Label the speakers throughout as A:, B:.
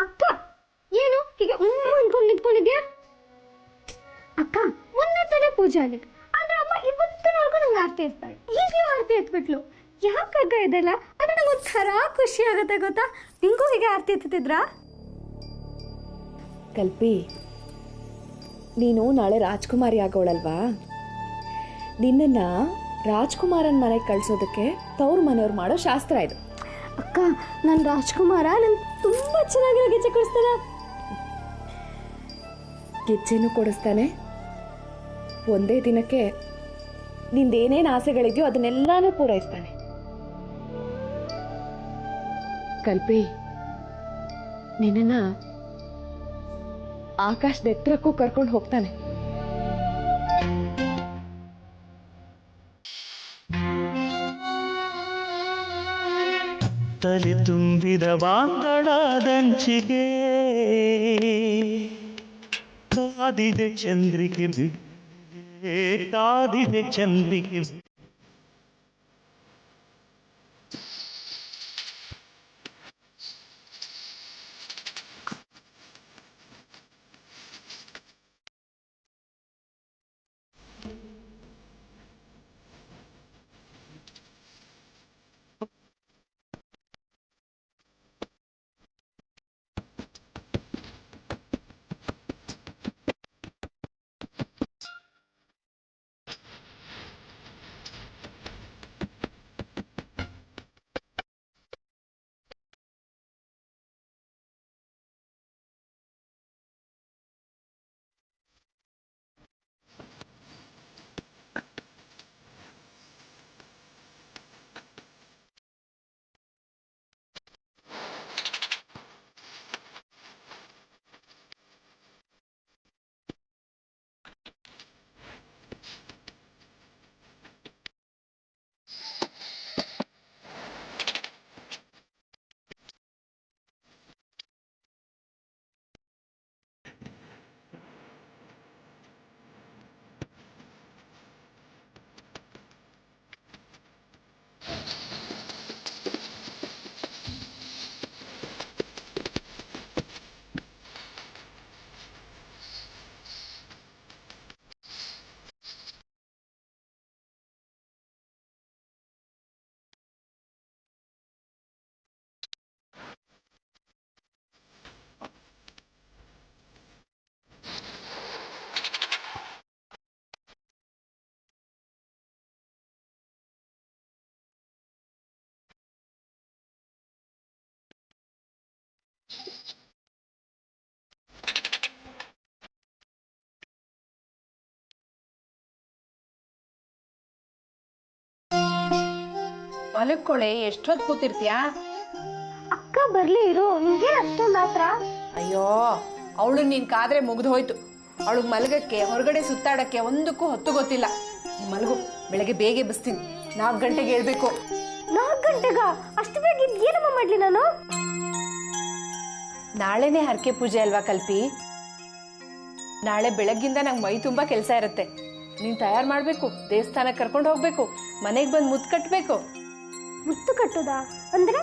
A: ಅಕ್ಕ ಏನು ಹೀಗೆ ಅನ್ಕೊಂಡು ನಿಂತ್ಕೊಂಡಿದ್ಯಾ? ಅಕ್ಕ ಮೊನ್ನೆ ತಾನೇ ಪೂಜೆ ಆಗಿತ್ತು, ಆದ್ರೆ ಅಮ್ಮ ಇವತ್ತಿನವರೆಗೂ ನಂಗೆ ಆರತಿ ಎತ್ತಾಳೆ. ಈಗಲೂ ಆರತಿ ಎತ್ಬಿಟ್ಲು. ಯಾಕಾಗ ಇದೆಲ್ಲ? ಅದು ನಂಗೆ ಒಂಥರ ಖುಷಿ ಆಗುತ್ತೆ ಗೊತ್ತಾ. ನಿಂಗೂ ಹೀಗೆ ಆರತಿ ಎತ್ತಿದ್ರಾ?
B: ಕಲ್ಪಿ, ನೀನು ನಾಳೆ ರಾಜ್ಕುಮಾರಿ ಆಗೋಳಲ್ವಾ? ನಿನ್ನನ್ನ ರಾಜ್ಕುಮಾರನ್ ಮನೆಗೆ ಕಳ್ಸೋದಕ್ಕೆ ತವ್ರ ಮನೆಯವ್ರು ಮಾಡೋ ಶಾಸ್ತ್ರ ಇದು.
A: ಅಕ್ಕ ನಾನು ರಾಜ್ಕುಮಾರ ನನ್ ತುಂಬಾ ಚೆನ್ನಾಗಿರೋ ಗೆಜ್ಜೆ ಕೊಡಿಸ್ತಾನೆ.
B: ಗೆಜ್ಜೆನೂ ಕೊಡಿಸ್ತಾನೆ. ಒಂದೇ ದಿನಕ್ಕೆ ನಿಂದೇನೇನು ಆಸೆಗಳಿದೆಯೋ ಅದನ್ನೆಲ್ಲಾನು ಪೂರೈಸ್ತಾನೆ. ಕಲ್ಪಿ, ನಿನ್ನ ಆಕಾಶದ ಎತ್ತರಕ್ಕೂ ಕರ್ಕೊಂಡು ಹೋಗ್ತಾನೆ.
C: ತಲೆ ತುಂಬಿದ ವಾಂಗಳದಂಚಿಗೆ ಕಾದಿದೆ ಚಂದ್ರಿಕೆ, ಕಾದಿದೆ ಚಂದ್ರಿಕೆ.
D: ಮಲಕ್ಕೊಳೆ, ಎಷ್ಟೊತ್ತು ಕೂತಿರ್ತೀಯಾ?
A: ಅಕ್ಕ ಬರ್ಲಿ ಇರು, ನಿಂಗೆ ಅಷ್ಟೊಂದು ಆತ್ರ?
D: ಅಯ್ಯೋ, ಅವಳು ನೀನ್ ಕಾದ್ರೆ ಮುಗ್ದು ಹೋಯ್ತು. ಅವಳಿಗೆ ಮಲಗಕ್ಕೆ, ಹೊರಗಡೆ ಸುತ್ತಾಡಕ್ಕೆ ಒಂದಕ್ಕೂ ಹೊತ್ತು ಗೊತ್ತಿಲ್ಲ. ಮಲಗು, ಬೆಳಗ್ಗೆ ಬೇಗ ಬಸ್ತೀನಿ. 4 ಗಂಟೆಗೆ ಹೇಳ್ಬೇಕು.
A: 4 ಗಂಟೆಗ? ಅಷ್ಟು ಬೇಗ ಏನಮ್ಮ ಮಾಡ್ಲಿ ನಾನು?
D: ನಾಳೆನೇ ಹರಕೆ ಪೂಜೆ ಅಲ್ವಾ ಕಲ್ಪಿ? ನಾಳೆ ಬೆಳಗ್ಗಿಂದ ನಂಗೆ ಮೈ ತುಂಬಾ ಕೆಲಸ ಇರುತ್ತೆ. ನೀನ್ ತಯಾರು ಮಾಡ್ಬೇಕು, ದೇವಸ್ಥಾನಕ್ಕೆ ಕರ್ಕೊಂಡು ಹೋಗ್ಬೇಕು, ಮನೆಗೆ ಬಂದು ಮುತ್ತು ಕಟ್ಟಬೇಕು.
A: ಮುತ್ತು ಕಟ್ಟುದಾ ಅಂದ್ರೆ?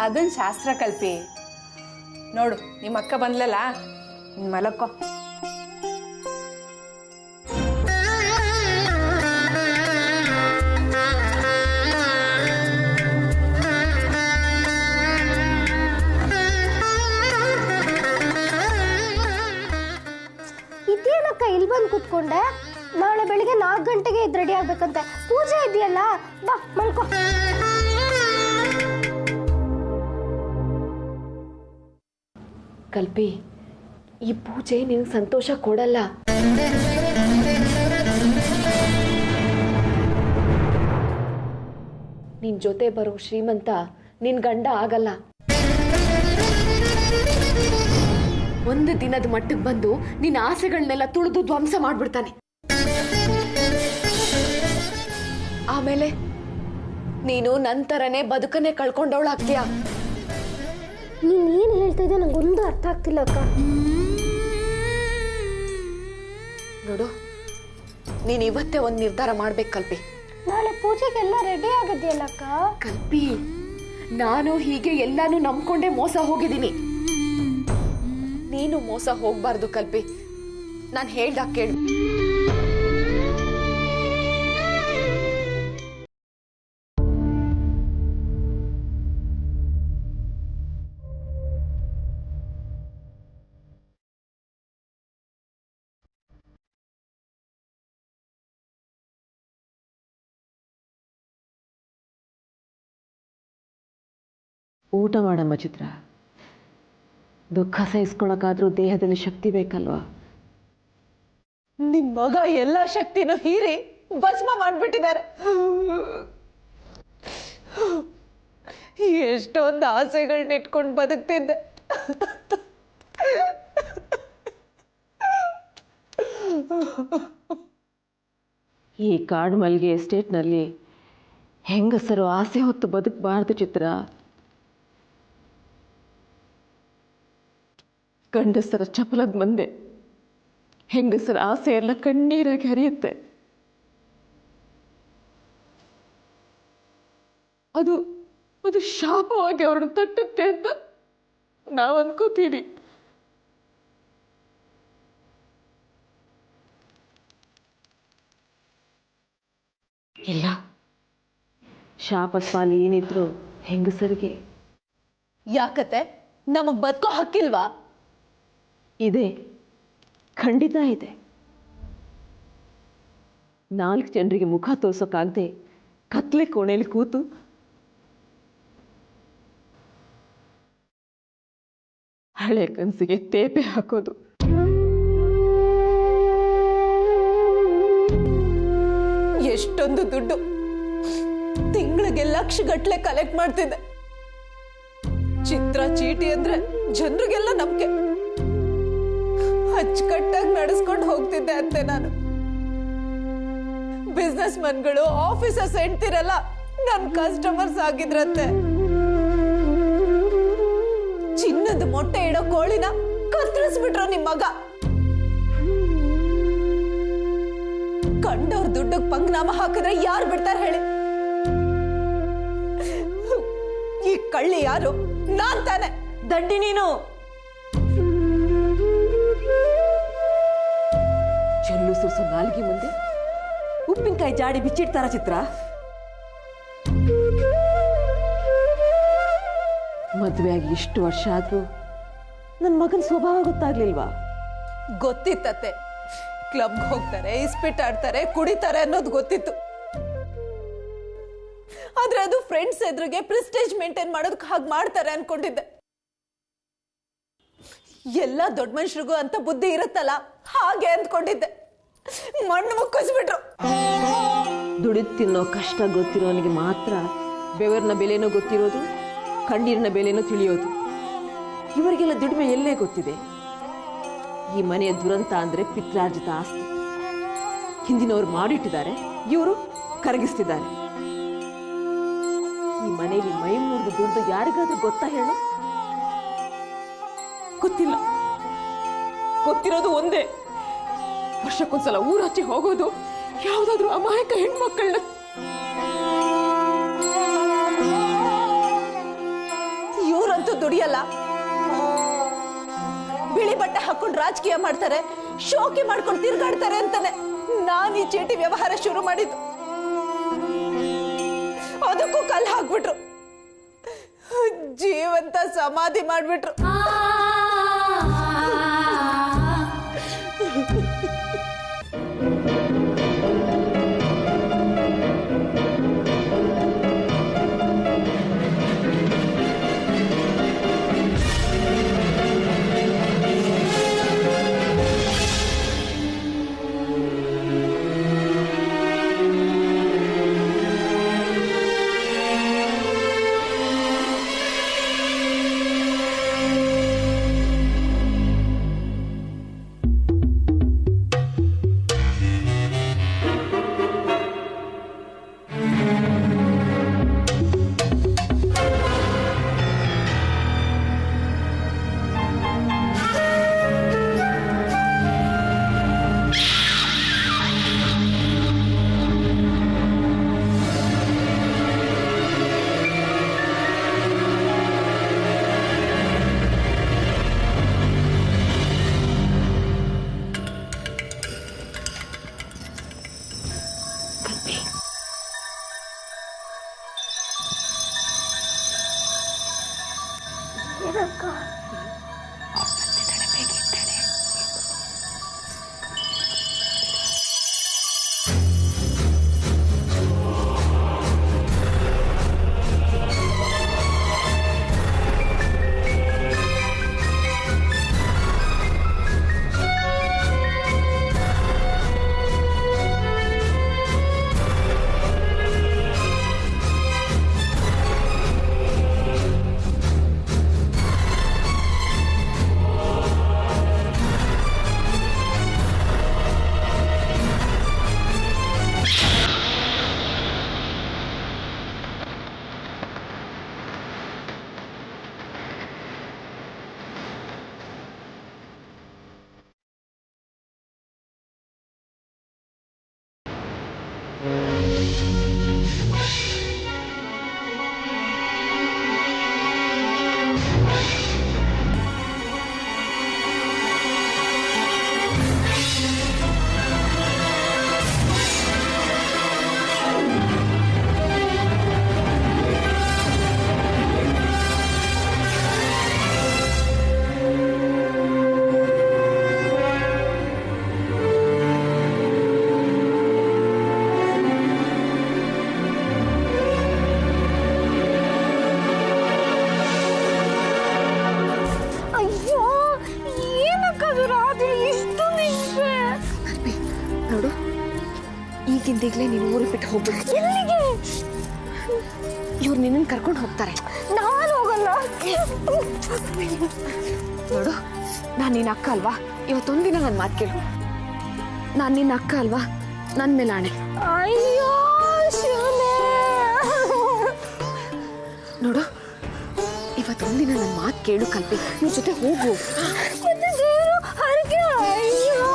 D: ಅದನ್ ಶಾಸ್ತ್ರ ಕಲ್ಪಿ. ನೋಡು, ನಿಮ್ಮ ಅಕ್ಕ ಬಂದ್ಲಲ್ಲ, ಮಲಕ್ಕೋ.
A: ಇದೇನಕ್ಕ ಇಲ್ಲಿ ಬಂದು ಕೂತ್ಕೊಂಡೆ? ನಾಳೆ ಬೆಳಿಗ್ಗೆ 4 ಗಂಟೆಗೆ ಇದ್ ರೆಡಿ ಆಗ್ಬೇಕಂತೆ. ಪೂಜೆ ಇದೆಯಲ್ಲ, ಬಾ ಮಲ್ಕೋ.
B: ಕಲ್ಪಿ, ಈ ಪೂಜೆ ನಿನಗೆ ಸಂತೋಷ ಕೊಡಲ್ಲ. ನಿನ್ ಜೊತೆ ಬರೋ ಶ್ರೀಮಂತ ನಿನ್ ಗಂಡ ಆಗಲ್ಲ. ಒಂದು ದಿನದ ಮಟ್ಟಿಗೆ ಬಂದು ನಿನ್ನ ಆಸೆಗಳನ್ನೆಲ್ಲ ತುಳಿದು ಧ್ವಂಸ ಮಾಡ್ಬಿಡ್ತಾನೆ. ಆಮೇಲೆ ನೀನು ನಂತರನೇ ಬದುಕನ್ನೇ ಕಳ್ಕೊಂಡವಳಾಗ್ತೀಯ.
A: ನೀನ್ ಏನ್ ಹೇಳ್ತಾ ಇದ್ದೆ ನಂಗೊಂದು ಅರ್ಥ ಆಗ್ತಿಲ್ಲ ಅಕ್ಕ.
B: ನೋಡು, ನೀನ್ ಇವತ್ತೇ ಒಂದು ನಿರ್ಧಾರ ಮಾಡ್ಬೇಕು ಕಲ್ಪಿ.
A: ನಾಳೆ ಪೂಜೆಗೆಲ್ಲ ರೆಡಿ ಆಗಿದೆಯಲ್ಲ ಅಕ್ಕ?
B: ಕಲ್ಪಿ, ನಾನು ಹೀಗೆ ಎಲ್ಲಾನು ನಂಬ್ಕೊಂಡೇ ಮೋಸ ಹೋಗಿದ್ದೀನಿ. ನೀನು ಮೋಸ ಹೋಗ್ಬಾರ್ದು ಕಲ್ಪಿ. ನಾನು ಹೇಳ್ದಾಗ ಕೇಳು.
E: ಊಟ ಮಾಡಮ್ಮ ಚಿತ್ರ. ದುಃಖ ಸಹಿಸ್ಕೊಳಕ್ಕಾದ್ರೂ ದೇಹದಲ್ಲಿ ಶಕ್ತಿ ಬೇಕಲ್ವಾ?
F: ನಿಮ್ ಮಗ ಎಲ್ಲ ಶಕ್ತಿನೂ ಹೀರಿ ಭಸ್ಮ ಮಾಡ್ಬಿಟ್ಟಿದ್ದಾರೆ. ಎಷ್ಟೊಂದು ಆಸೆಗಳನ್ನ ಇಟ್ಕೊಂಡು ಬದುಕ್ತಿದ್ದೆ.
E: ಈ ಕಾಡು ಮಲ್ಗೆ ಎಸ್ಟೇಟ್ನಲ್ಲಿ ಹೆಂಗಸರು ಆಸೆ ಹೊತ್ತು ಬದುಕಬಾರ್ದು ಚಿತ್ರ. ಗಂಡಸರ ಚಪಲದ ಮುಂದೆ ಹೆಂಗಸರ ಆಸೆ ಎಲ್ಲ ಕಣ್ಣೀರಾಗಿ ಹರಿಯುತ್ತೆ. ಅದು ಅದು ಶಾಪವಾಗಿ ಅವ್ರನ್ನ ತಟ್ಟುತ್ತೆ ಅಂತ ನಾವು ಅನ್ಕೋತೀವಿ. ಇಲ್ಲ, ಶಾಪ ಸ್ವಾಲಿ ಏನಿದ್ರು ಹೆಂಗಸರಿಗೆ.
F: ಯಾಕತ್ತೆ ನಮಗ್ ಬದುಕೋ ಹಕ್ಕಿಲ್ವಾ?
E: ಇದೆ, ಖಂಡಿತ ಇದೆ. 4 ಜನರಿಗೆ ಮುಖ ತೋರ್ಸೋಕ್ಕಾಗದೆ ಕತ್ಲೆ ಕೋಣೆಯಲ್ಲಿ ಕೂತು ಹಳೆ ಕನಸಿಗೆ ತೇಪೆ ಹಾಕೋದು.
F: ಎಷ್ಟೊಂದು ದುಡ್ಡು ತಿಂಗಳಿಗೆ ಲಕ್ಷಗಟ್ಲೆ ಕಲೆಕ್ಟ್ ಮಾಡ್ತಿದ್ದೆ. ಚಿತ್ರ ಚೀಟಿ ಅಂದ್ರೆ ಜನರಿಗೆಲ್ಲ ನಂಬಿಕೆ. ಅಚ್ಚುಕಟ್ಟಾಗಿ ನಡೆಸ್ಕೊಂಡು ಹೋಗ್ತಿದ್ದೆ ಅಂತೆ ನಾನು. ಬಿಸ್ನೆಸ್ ಮನ್ಗಳು, ಆಫೀಸರ್ಸ್ ಹೆಂಡ್ತಿರಲ್ಲ ನನ್ ಕಸ್ಟಮರ್ಸ್ ಆಗಿದ್ರಂತೆ. ಚಿನ್ನದ ಮೊಟ್ಟೆ ಇಡೋ ಕೋಳಿನ ಕತ್ತರಿಸ್ಬಿಟ್ರು ನಿಮ್ ಮಗ. ಕಂಡವ್ರ ದುಡ್ಡಕ್ ಪಂಗ್ನಾಮ ಹಾಕಿದ್ರೆ ಯಾರು ಬಿಡ್ತಾರೆ ಹೇಳಿ? ಈ ಕಳ್ಳಿ ಯಾರು? ನಾನ್ ತಾನೆ.
E: ದಂಡಿ ನೀನು. ಚೆಲ್ಲು ಸುರ್ಸೋ ನಾಲ್ಗೆ ಮುಂದೆ ಉಪ್ಪಿನಕಾಯಿ ಜಾಡಿ ಬಿಚ್ಚಿಡ್ತಾರ ಚಿತ್ರ? ಮದುವೆಯಾಗಿ ಇಷ್ಟು ವರ್ಷ ಆದ್ರೂ ನನ್ನ ಮಗನ ಸ್ವಭಾವ ಗೊತ್ತಾಗ್ಲಿಲ್ವಾ?
F: ಗೊತ್ತಿತ್ತತ್ತೆ. ಕ್ಲಬ್ಗೆ ಹೋಗ್ತಾರೆ, ಇಸ್ಪಿಟ್ ಆಡ್ತಾರೆ, ಕುಡಿತಾರೆ ಅನ್ನೋದು ಗೊತ್ತಿತ್ತು. ಆದ್ರೆ ಅದು ಫ್ರೆಂಡ್ಸ್ ಎದುರಿಗೆ ಪ್ರೆಸ್ಟೇಜ್ ಮೇಂಟೈನ್ ಮಾಡೋದಕ್ಕೆ ಹಾಗೆ ಮಾಡ್ತಾರೆ ಅನ್ಕೊಂಡಿದ್ದೆ. ಎಲ್ಲ ದೊಡ್ಡ ಮನುಷ್ಯರಿಗೂ ಅಂತ ಬುದ್ಧಿ ಇರುತ್ತಲ್ಲ, ಹಾಗೆ ಅಂದ್ಕೊಂಡಿದ್ದೆ. ಮಣ್ಣು ಮುಕ್ಕಿಸ್ಬಿಟ್ರು.
E: ದುಡಿದು ತಿನ್ನೋ ಕಷ್ಟ ಗೊತ್ತಿರೋನಿಗೆ ಮಾತ್ರ ಬೆವರಿನ ಬೆಲೆನೂ ಗೊತ್ತಿರೋದು, ಕಣ್ಣೀರಿನ ಬೆಲೆನೂ ತಿಳಿಯೋದು. ಇವರಿಗೆಲ್ಲ ದುಡಿಮೆ ಎಲ್ಲೇ ಗೊತ್ತಿದೆ. ಈ ಮನೆಯ ದುರಂತ ಅಂದ್ರೆ ಪಿತ್ರಾರ್ಜಿತ ಆಸ್ತಿ. ಹಿಂದಿನವ್ರು ಮಾಡಿಟ್ಟಿದ್ದಾರೆ, ಇವರು ಕರಗಿಸ್ತಿದ್ದಾರೆ. ಈ ಮನೆಯಲ್ಲಿ ಮೈ ಮುರಿದು ದುಡ್ದು ಯಾರಿಗಾದ್ರೂ ಗೊತ್ತಾ ಹೇಳು? ಗೊತ್ತಿಲ್ಲ. ಗೊತ್ತಿರೋದು ಒಂದೇ, ವರ್ಷಕ್ಕೊಂದ್ಸಲ ಊರಾಚೆ ಹೋಗೋದು, ಯಾವ್ದಾದ್ರು ಅಮಾಯಕ ಹೆಣ್ಮಕ್ಕಳನ್ನ
F: ಇವರಂತೂ ದುಡಿಯಲ್ಲ. ಬಿಳಿ ಬಟ್ಟೆ ಹಾಕೊಂಡು ರಾಜಕೀಯ ಮಾಡ್ತಾರೆ, ಶೋಕಿ ಮಾಡ್ಕೊಂಡು ತಿರ್ಗಾಡ್ತಾರೆ ಅಂತಾನೆ ನಾನು ಈ ಚೀಟಿ ವ್ಯವಹಾರ ಶುರು ಮಾಡಿದ್ದು. ಅದಕ್ಕೂ ಕಲ್ಲು ಹಾಕ್ಬಿಟ್ರು, ಜೀವಂತ ಸಮಾಧಿ ಮಾಡ್ಬಿಟ್ರು.
A: ಅಯ್ಯೋ ಏನಕ್ಕದು ರಾತ್ರಿ ಇಷ್ಟು ನಿಮಿಷ?
B: ನೋಡು, ಈಗಿಂದೀಗಲೇ ನೀನು ಊರಿಗೆ ಬಿಟ್ಟು ಹೋಗ್ಬಿಡು.
A: ಎಲ್ಲಿಗೆ?
B: ಇವ್ರು ನಿನ್ನನ್ನು ಕರ್ಕೊಂಡು ಹೋಗ್ತಾರೆ.
A: ನಾನು ಹೋಗಲ್ಲ.
B: ನೋಡು, ನಾನು ನಿನ್ನ ಅಕ್ಕ ಅಲ್ವಾ? ಇವತ್ತೊಂದಿನ ನನ್ನ ಮಾತು ಕೇಳು. ನಾನು ನಿನ್ನ ಅಕ್ಕ ಅಲ್ವಾ? ನನ್ನ ಮೇಲೆ ಆಣೆ.
A: ಅಯ್ಯೋ ಶಿವನೇ.
B: ನೋಡು, ಇವತ್ತೊಂದಿನ ನನ್ನ ಮಾತು ಕೇಳು ಕಲ್ಪಿ. ಇವ್ರ ಜೊತೆ ಹೋಗು.
A: ಮತ್ತೆ ದೇವ್ರು ಹರಕೆ. ಅಯ್ಯೋ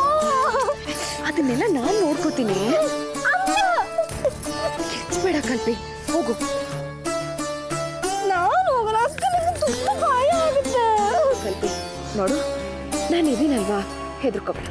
B: ಅದನ್ನೆಲ್ಲ ನಾನು ನೋಡ್ಕೋತೀನಿ. ಬೇಡ ಕಲ್ಪಿ, ಹೋಗು.
A: ನಾನು ಹೋಗಲ್ಲ. ಅಕ್ಕ ನನಗೆ ತುಂಬಾ ಭಯ ಆಗುತ್ತೆ.
B: ಕಲ್ಪಿ, ನೋಡು, ನಾನು ಇದೀನಲ್ವಾ, ಹೆದರ್ಕೋಬೇಡ.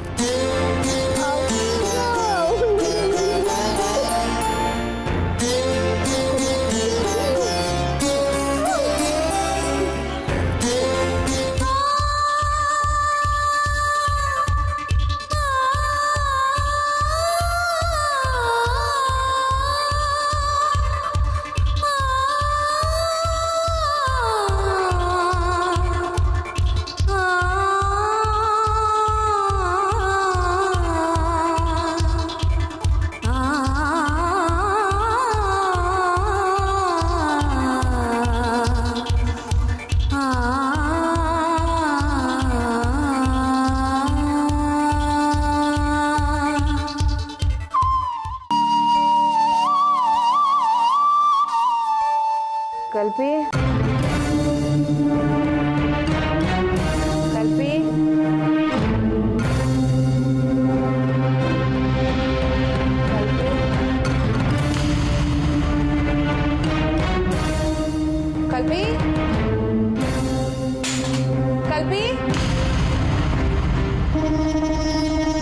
D: ಕಲ್ಪಿ ಕಲ್ಪಿ ಕಲ್ಪಿ ಕಲ್ಪಿ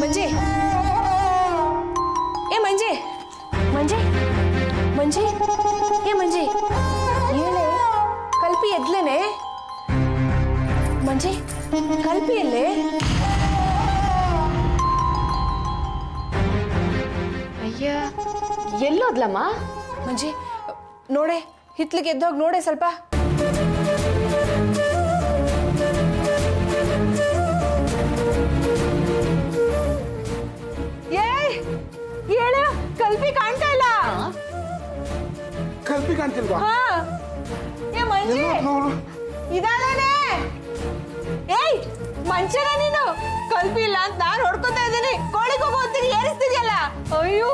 D: ಮಂಜೆ ಏ ಮಂಜೆ ಮಂಜೆ ಮಂಜೆ ಏ ಮಂಜೆ ಹೇಳೆ ಕಲ್ಪಿ ಎದ್ಲೇನೆ ಮಂಜೆ ಕಲ್ಪಿ ಎಲ್ಲೇ
B: ಅಯ್ಯ, ಎಲ್ಲೋದ್ಲಮ್ಮ?
D: ಮಂಜೆ ನೋಡೆ ಹಿತ್ಲಿಗೆ ಎದ್ದೋಗಿ ನೋಡೆ ಸ್ವಲ್ಪ ಹೇಳು ಕಲ್ಪಿ ಕಾಣ್ತಾ ಇಲ್ಲ
G: ಕಲ್ಪಿ ಕಾಣ್ತಿಲ್ವಾ?
D: ಹಾ ಏ ಮಂಜೆ ಇದಾಳೇನೆ ಏಯ್ ಮಂಚನ ನೀನು ಕಲ್ಪಿ ಇಲ್ಲ ಅಂತ ನಾನು ಹೊಡ್ಕೊತಾ ಇದ್ದೀನಿ ಕೋಳಿಗೆ ಹೋಗೋ ಹೊತ್ತಿಗೆ ಏರಿಸ್ತಿದ್ಯಲ್ಲ ಅಯ್ಯೋ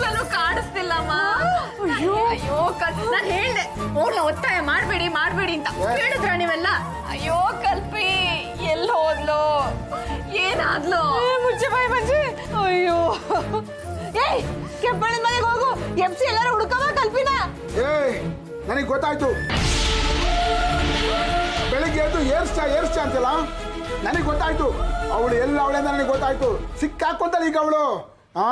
B: ನಾನು ಕಾಣಿಸ್ತಿಲ್ಲಮ್ಮ. ಅಯ್ಯೋ ಅಯ್ಯೋ, ನಾನು ಹೇಳ್ದೆ ಅವ್ರನ್ನ ಒತ್ತಾಯ ಮಾಡ್ಬೇಡಿ ಮಾಡ್ಬೇಡಿ ಅಂತ. ಹೇಳಿದ್ರ ನೀವೆಲ್ಲ? ಅಯ್ಯೋ ಕಲ್ಪಿ ಎಲ್ಲಿ ಹೋದ್ಲು, ಏನಾದ್ಲು?
D: ಮುಚ್ಚೆ ಬಾಯ್ ಮಂಜೆ ಅಯ್ಯೋ ಏಯ್ ಕೆಂಪಣ್ಣನ ಮನೆಗೆ ಹೋಗು ಎಫ್ಸಿ ಎಲ್ಲರೂ ಹುಡುಕವ ಕಲ್ಪಿನ
G: ಏಯ್, ನನಗೆ ಗೊತ್ತಾಯ್ತು. ಬೆಳಿಗ್ಗೆ ಎದ್ದು ಏರ್ಸ್ತಾ ಅಂತಿಲ್ಲ, ನನಗೆ ಗೊತ್ತಾಯ್ತು. ಅವಳು ಎಲ್ಲ ಅವಳೆಂದ ನನಗೆ ಗೊತ್ತಾಯ್ತು. ಸಿಕ್ಕಾಕೊಂತಲ್ಲ ಈಗ ಅವಳು. ಹಾ